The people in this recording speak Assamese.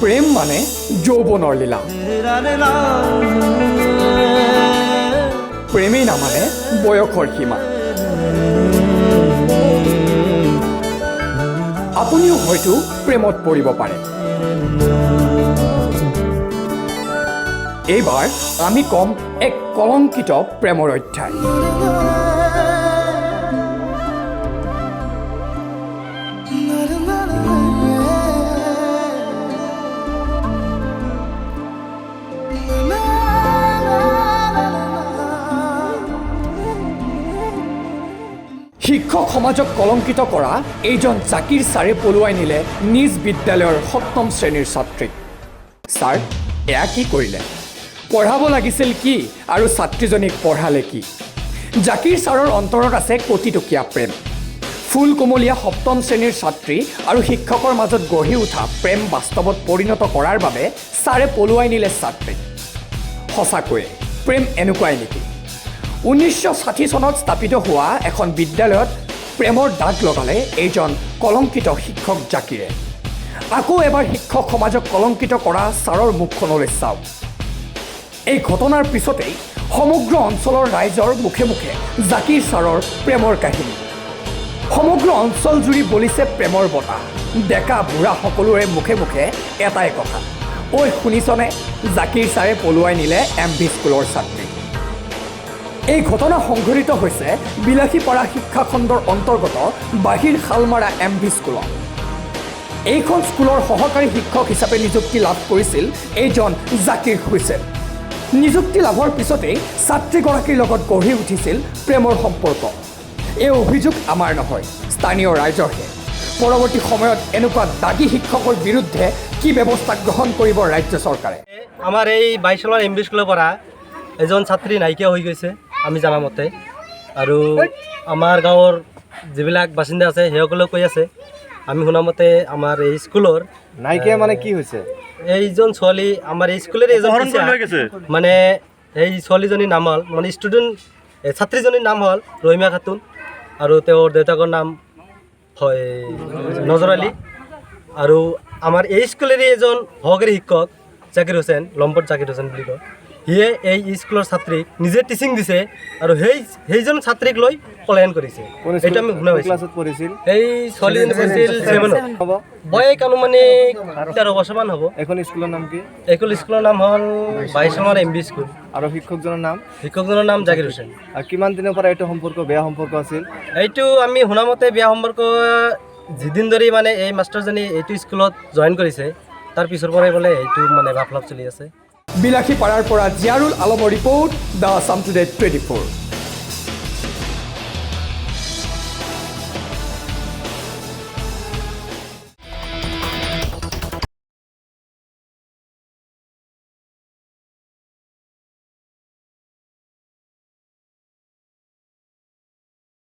প্ৰেম মানে যৌৱনৰ লীলা, প্ৰেমেই নামানে বয়সৰ সীমা। আপুনিও হয়তো প্ৰেমত পৰিব পাৰে। এইবাৰ আমি কম এক কলংকিত প্ৰেমৰ অধ্যায়। শিক্ষক সমাজক কলংকিত কৰা এইজন জাকিৰ ছাৰে পলুৱাই নিলে নিজ বিদ্যালয়ৰ ৭ম শ্ৰেণীৰ ছাত্ৰীক। ছাৰ, এয়া কি কৰিলে? পঢ়াব লাগিছিল কি আৰু ছাত্ৰীজনীক পঢ়ালে কি? জাকিৰ ছাৰৰ অন্তৰত আছে কোটিটকীয়া প্ৰেম। ফুল কোমলীয়া ৭ম শ্ৰেণীৰ ছাত্ৰী আৰু শিক্ষকৰ মাজত গঢ়ি উঠা প্ৰেম বাস্তৱত পৰিণত কৰাৰ বাবে ছাৰে পলুৱাই নিলে ছাত্ৰীক। সঁচাকৈয়ে প্ৰেম এনেকুৱাই নেকি? ১৯৬০ চনত স্থাপিত হোৱা এখন বিদ্যালয়ত প্ৰেমৰ দাগ লগালে এইজন কলংকিত শিক্ষক জাকিৰে। আকৌ এবাৰ শিক্ষক সমাজক কলংকিত কৰা ছাৰৰ মুখখনলৈ চাওক। এই ঘটনাৰ পিছতেই সমগ্ৰ অঞ্চলৰ ৰাইজৰ মুখে মুখে জাকিৰ ছাৰৰ প্ৰেমৰ কাহিনী। সমগ্ৰ অঞ্চল জুৰি বলিছে প্ৰেমৰ বতাহ। ডেকা বুঢ়া সকলোৰে মুখে মুখে এটাই কথা, ঐ শুনিছনে, জাকিৰ ছাৰে পলুৱাই নিলে MV স্কুলৰ ছাত্ৰী। এই ঘটনা সংঘটিত হৈছে বিলাসীপাৰা শিক্ষাখণ্ডৰ অন্তৰ্গত বাহিৰ শালমাৰা MV স্কুলত। এইখন স্কুলৰ সহকাৰী শিক্ষক হিচাপে নিযুক্তি লাভ কৰিছিল এইজন জাকিৰ হুছেইন। নিযুক্তি লাভৰ পিছতেই ছাত্ৰীগৰাকীৰ লগত গঢ়ি উঠিছিল প্ৰেমৰ সম্পৰ্ক। এই অভিযোগ আমাৰ নহয়, স্থানীয় ৰাইজৰহে। পৰৱৰ্তী সময়ত এনেকুৱা দাগী শিক্ষকৰ বিৰুদ্ধে কি ব্যৱস্থা গ্ৰহণ কৰিব ৰাজ্য চৰকাৰে? আমাৰ এই ২২ চনৰ MV স্কুলৰ পৰা এজন ছাত্ৰী নাইকিয়া হৈ গৈছে আমি জানা মতে, আৰু আমাৰ গাঁৱৰ যিবিলাক বাসিন্দা আছে সেইসকলেও কৈ আছে, আমি শুনামতে আমাৰ এই স্কুলৰ নাইকিয়া মানে কি হৈছে? এইজন ছোৱালী আমাৰ এই স্কুলৰে এজন মানে এই ছোৱালীজনীৰ নাম হ'ল মানে ছাত্ৰীজনীৰ নাম হ'ল ৰহিমা খাতুন, আৰু তেওঁৰ দেউতাকৰ নাম হয় নজৰ আলী। আৰু আমাৰ এই স্কুলৰে এজন সহকাৰী শিক্ষক জাকিৰ হুছেইন, লম্পট জাকিৰ হুছেইন বুলি কয়, সিয়ে এই স্কুলৰ ছাত্ৰীক নিজে টিচিং দিছে আৰু সেইজন ছাত্ৰীক লৈ পলায়ন কৰিছে। এইটো আমি শুনা পাইছোঁ। এই ছোৱালীজনী পঢ়িছিল 7ত, বয়স আনুমানিক 13 বছৰমান হ'ব। এখন স্কুলৰ নাম কি? এইখন স্কুলৰ নাম হ'ল ২২ চনৰ MV স্কুল। আৰু শিক্ষকজনৰ নাম? শিক্ষকজনৰ নাম জাকিৰ হুছেইন। আৰু কিমান দিনৰ পৰা এইটো সম্পৰ্ক বেয়া সম্পৰ্ক আছিল? এইটো আমি শুনামতে বেয়া সম্পৰ্ক যিদিন ধৰি মানে এই মাষ্টাৰজনী এইটো স্কুলত জইন কৰিছে তাৰ পিছৰ পৰাই বোলে এইটো মানে ভাফলাপ চলি আছে। বিলাসীপাৰাৰ পৰা জিয়াৰুল আলমৰ ৰিপৰ্ট, দ্য আছাম টুডে 24।